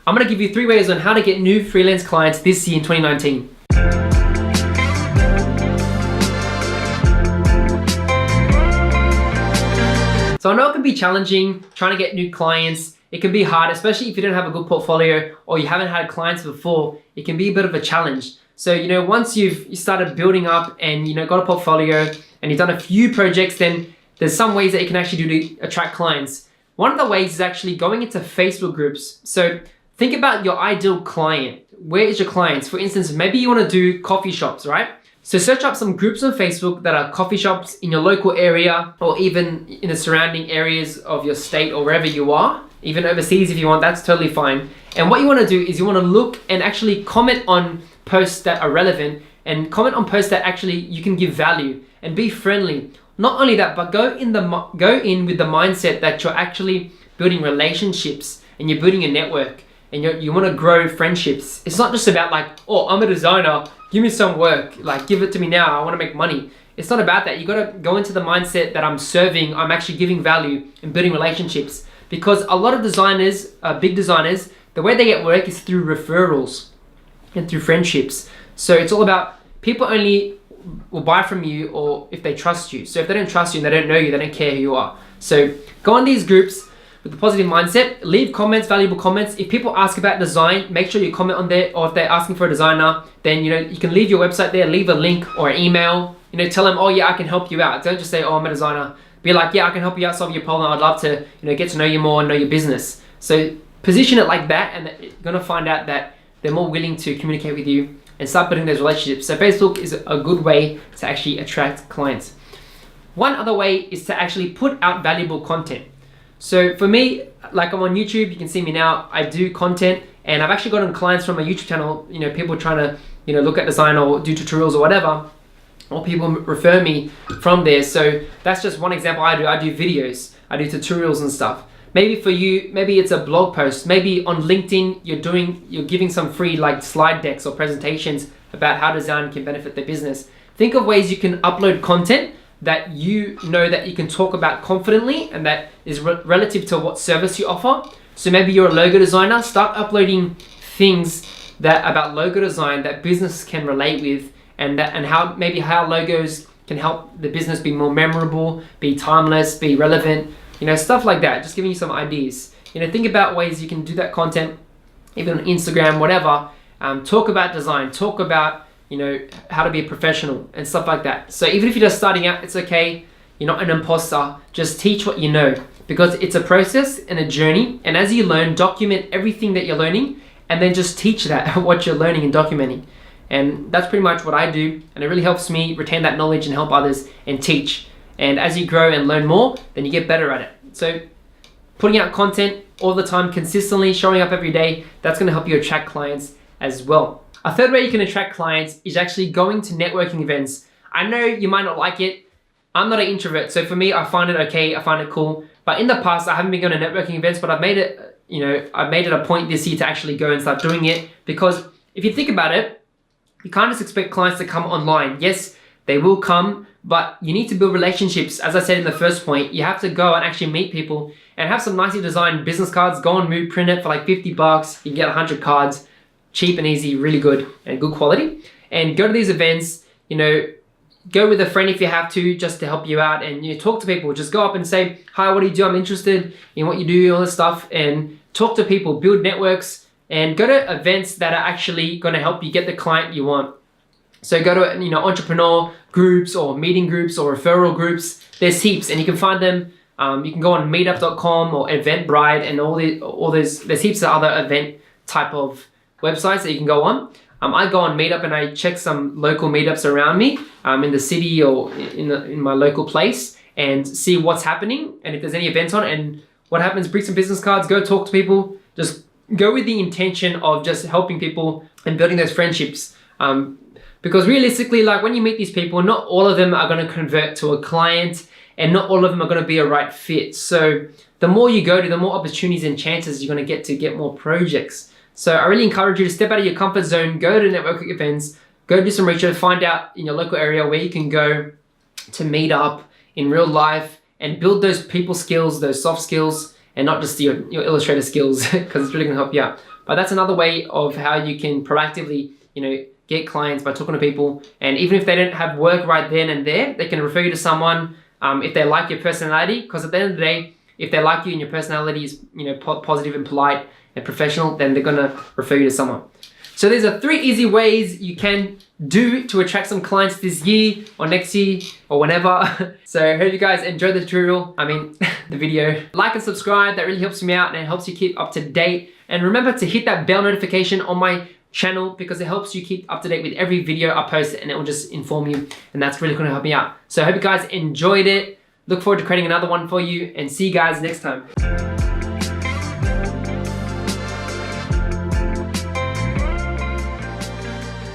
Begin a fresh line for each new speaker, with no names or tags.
I'm gonna give you 3 ways on how to get new freelance clients this year in 2019. So I know it can be challenging trying to get new clients. It can be hard, especially if you don't have a good portfolio or you haven't had clients before. It can be a bit of a challenge. So, once you started building up and, got a portfolio and you've done a few projects, then there's some ways that you can actually do to attract clients. One of the ways is actually going into Facebook groups. So think about your ideal client. Where is your clients? For instance, maybe you want to do coffee shops, right? So search up some groups on Facebook that are coffee shops in your local area or even in the surrounding areas of your state or wherever you are. Even overseas if you want, that's totally fine. And what you want to do is you want to look and actually comment on posts that are relevant and comment on posts that actually you can give value and be friendly. Not only that, but go in with the mindset that you're actually building relationships and you're building a network and you want to grow friendships. It's not just about like, oh, I'm a designer, give me some work, like give it to me now, I want to make money. It's not about that. You got to go into the mindset that I'm serving, I'm actually giving value and building relationships. Because a lot of designers, big designers, the way they get work is through referrals and through friendships. So it's all about people only will buy from you or if they trust you. So if they don't trust you and they don't know you, they don't care who you are. So go on these groups with a positive mindset, leave comments, valuable comments. If people ask about design, make sure you comment on there, or if they're asking for a designer, then you can leave your website there, leave a link or an email, tell them, oh yeah, I can help you out. Don't just say, oh, I'm a designer. Be like, yeah, I can help you out solve your problem. I'd love to, get to know you more and know your business. So position it like that, and you're gonna find out that they're more willing to communicate with you and start building those relationships. So Facebook is a good way to actually attract clients. One other way is to actually put out valuable content. So for me, like I'm on YouTube, you can see me now, I do content, and I've actually gotten clients from my YouTube channel, people trying to, look at design or do tutorials or whatever, or people refer me from there. So that's just one example I do videos, I do tutorials and stuff. Maybe for you, maybe it's a blog post, maybe on LinkedIn, you're giving some free like slide decks or presentations about how design can benefit their business. Think of ways you can upload content that that you can talk about confidently and that is relative to what service you offer. So maybe you're a logo designer, start uploading things about logo design that business can relate with, and how logos can help the business be more memorable, be timeless, be relevant, stuff like that. Just giving you some ideas. Think about ways you can do that content, even on Instagram, whatever. Talk about design, talk about how to be a professional and stuff like that. So even if you're just starting out, it's okay. You're not an imposter. Just teach what you know, because it's a process and a journey. And as you learn, document everything that you're learning, and then just teach that what you're learning and documenting. And that's pretty much what I do. And it really helps me retain that knowledge and help others and teach. And as you grow and learn more, then you get better at it. So putting out content all the time, consistently showing up every day, that's going to help you attract clients as well. A third way you can attract clients is actually going to networking events. I know you might not like it. I'm not an introvert, so for me, I find it okay, I find it cool. But in the past, I haven't been going to networking events, but I've made it a point this year to actually go and start doing it, because if you think about it, you can't just expect clients to come online. Yes, they will come, but you need to build relationships. As I said in the first point, you have to go and actually meet people and have some nicely designed business cards. Go on Move, print it for like $50. You can get 100 cards. Cheap and easy, really good and good quality. And go to these events, go with a friend if you have to, just to help you out, and talk to people. Just go up and say, hi, what do you do? I'm interested in what you do, all this stuff, and talk to people, build networks, and go to events that are actually going to help you get the client you want. So go to entrepreneur groups or meeting groups or referral groups. There's heaps, and you can find them. You can go on meetup.com or Eventbrite and there's heaps of other event type of websites that you can go on. I go on Meetup and I check some local meetups around me in the city or in my local place and see what's happening and if there's any events on. And what happens, bring some business cards, go talk to people. Just go with the intention of just helping people and building those friendships. Because realistically, like when you meet these people, not all of them are going to convert to a client and not all of them are going to be a right fit. So the more you go to, the more opportunities and chances you're going to get more projects. So I really encourage you to step out of your comfort zone, go to networking events, go do some research, find out in your local area where you can go to meet up in real life and build those people skills, those soft skills, and not just your Illustrator skills, because it's really gonna help you out. But that's another way of how you can proactively, get clients by talking to people. And even if they don't have work right then and there, they can refer you to someone if they like your personality. Because at the end of the day, if they like you and your personality is, positive and polite and professional, then they're gonna refer you to someone. So these are 3 easy ways you can do to attract some clients this year or next year or whenever. So I hope you guys enjoyed the tutorial, the video. Like and subscribe, that really helps me out and it helps you keep up to date. And remember to hit that bell notification on my channel because it helps you keep up to date with every video I post and it will just inform you, and that's really gonna help me out. So I hope you guys enjoyed it. Look forward to creating another one for you and see you guys next time.